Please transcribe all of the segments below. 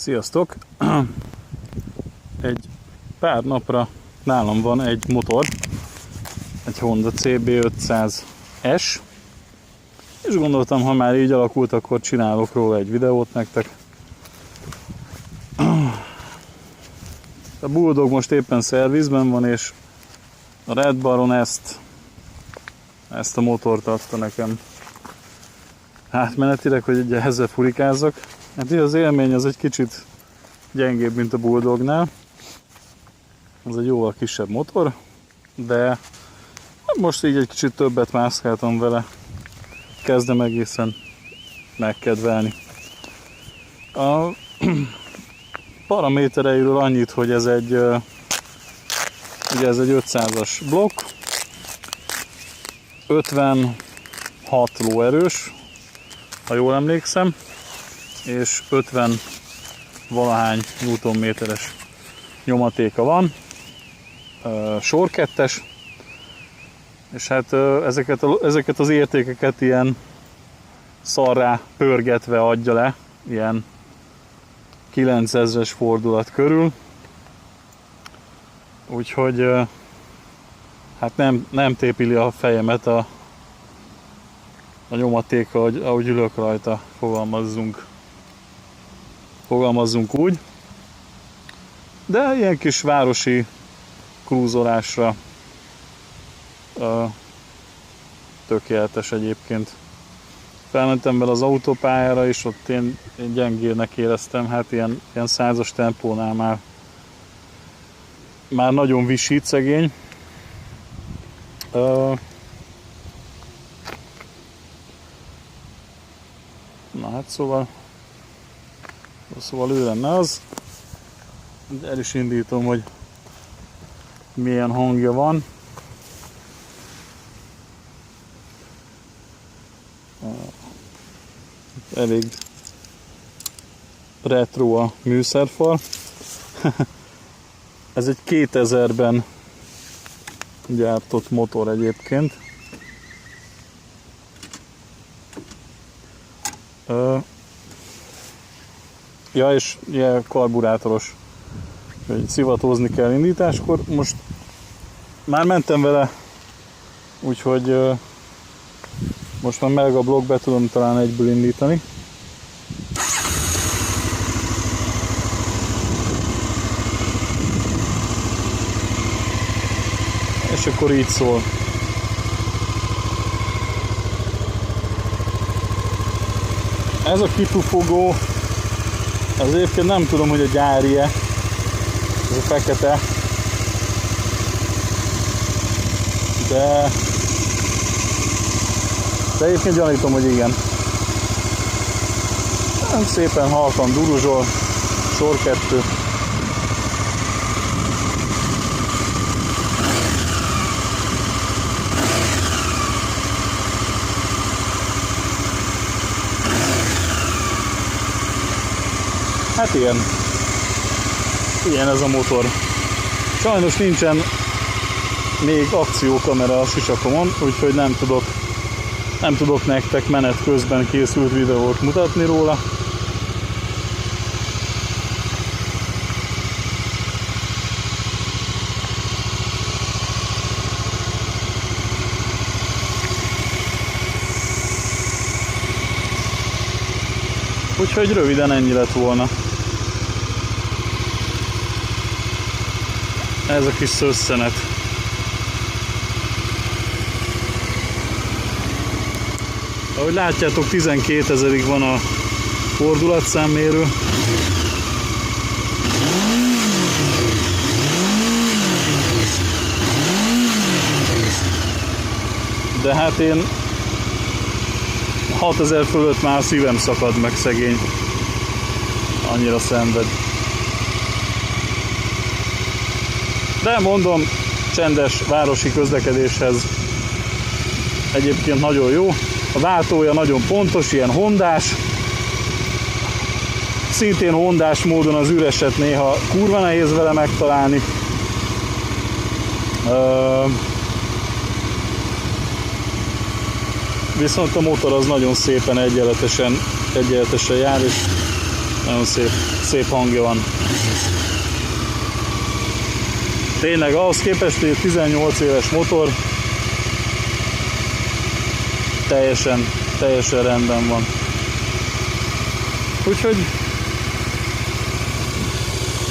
Sziasztok! Egy pár napra nálam van egy motor, egy Honda CB500S, és gondoltam, ha már így alakult, akkor csinálok róla egy videót nektek. A Bulldog most éppen szervizben van, és a Red Baron ezt a motort adta nekem átmenetileg, hogy ezzel furikázzak. Hát így az élmény az egy kicsit gyengébb, mint a Bulldognál. Ez egy jóval kisebb motor, de most így egy kicsit többet mászkáltam vele. Kezdem egészen megkedvelni. A paramétereiről annyit, hogy ez egy 500-as blokk, 56 lóerős, ha jól emlékszem, és 50 valahány newtonméteres nyomatéka van, sor 2-es, és hát ezeket az értékeket ilyen szarrá pörgetve adja le, ilyen 9000-es fordulat körül, úgyhogy hát nem tépili a fejemet a nyomatéka, ahogy ülök rajta, fogalmazzunk úgy. De ilyen kis városi krúzolásra tökéletes egyébként. Felmentem vele az autópályára, és ott én gyengének éreztem, hát ilyen 100-as tempónál már nagyon visít szegény. Na hát szóval ő lenne az. El is indítom, hogy milyen hangja van. Elég retro a műszerfal. Ez egy 2000-ben gyártott motor egyébként. Ja, és ilyen karburátoros, hogy szivatózni kell indításkor. Most már mentem vele, úgyhogy most már meleg a blokk, be tudom talán egyből indítani. És akkor így szól. Ez a kipufogó, az egyébként nem tudom, hogy a gyári-e, ez a fekete, de egyébként gyanítom, hogy igen. Szépen halkan duruzsol, sor 2. Hát ilyen ez a motor. Sajnos nincsen még akciókamera a sisakomon, úgyhogy nem tudok nektek menet közben készült videót mutatni róla. Úgyhogy röviden ennyi lett volna. Ez a kis szösszenet. Ahogy látjátok, 12 000-ig van a fordulatszámmérő. De hát én 6000 fölött már szívem szakad meg, szegény. Annyira szenved. De mondom, csendes városi közlekedéshez egyébként nagyon jó. A váltója nagyon pontos, ilyen hondás. Szintén hondás módon az üreset néha kurva nehéz vele megtalálni. Viszont a motor az nagyon szépen egyenletesen jár, és nagyon szép hangja van. Tényleg ahhoz képest, hogy 18 éves motor, teljesen rendben van. Úgyhogy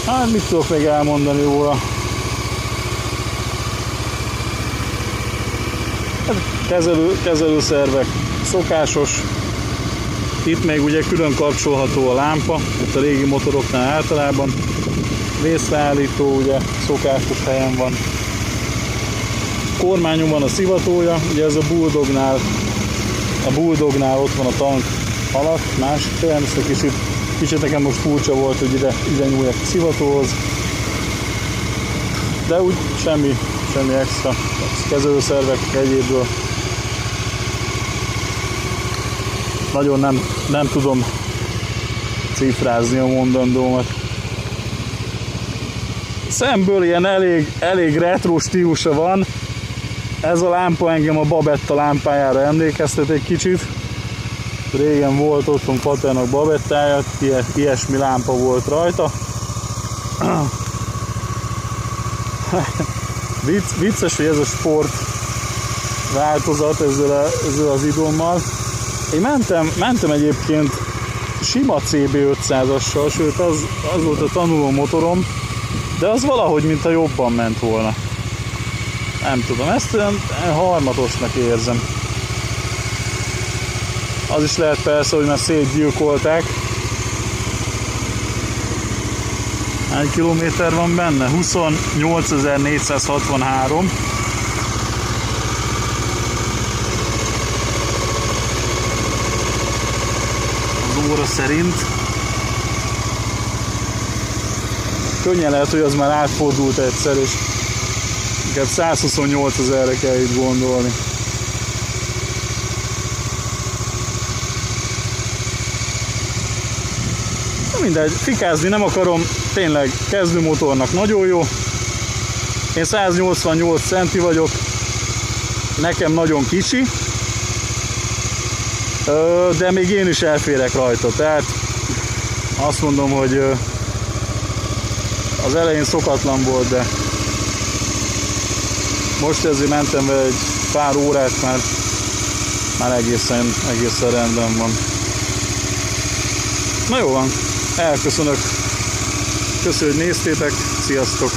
hát mit tudok még elmondani róla? Kezelőszervek szokásos. Itt még ugye külön kapcsolható a lámpa, itt a régi motoroknál általában. Vészleállító ugye szokásos helyen van. Kormányon van a szivatója, ugye ez a Bulldognál ott van a tank alatt, másik helyen, ezt a kicsit nekem most furcsa volt, hogy ide nyúljak a szivatóhoz. De úgy semmi extra, kezelőszervek egyébről. Nagyon nem tudom cifrázni a mondandómat. Szemből ilyen elég retro stílusa van. Ez a lámpa engem a Babetta lámpájára emlékeztet egy kicsit. Régen volt otthon Paternak Babettája, ilyesmi lámpa volt rajta. Vicces, hogy ez a sport változat ezzel az idommal. Én mentem egyébként sima CB500-assal, sőt az volt a tanuló motorom, de az valahogy mintha jobban ment volna. Nem tudom, ezt olyan harmatosnak érzem. Az is lehet persze, hogy már szétgyilkolták. Hány kilométer van benne? 28.463. Az óra szerint. Könnyen lehet, hogy az már átfordult egyszer, és inkább 128 000-re kell itt gondolni. Mindegy, fikázni nem akarom, tényleg kezdőmotornak nagyon jó. Én 188 centi vagyok, nekem nagyon kicsi, de még én is elférek rajta, tehát azt mondom, hogy az elején szokatlan volt, de most ezért mentem vele egy pár órát, már egészen rendben van. Na jó van, elköszönök. Köszönöm, hogy néztétek, sziasztok!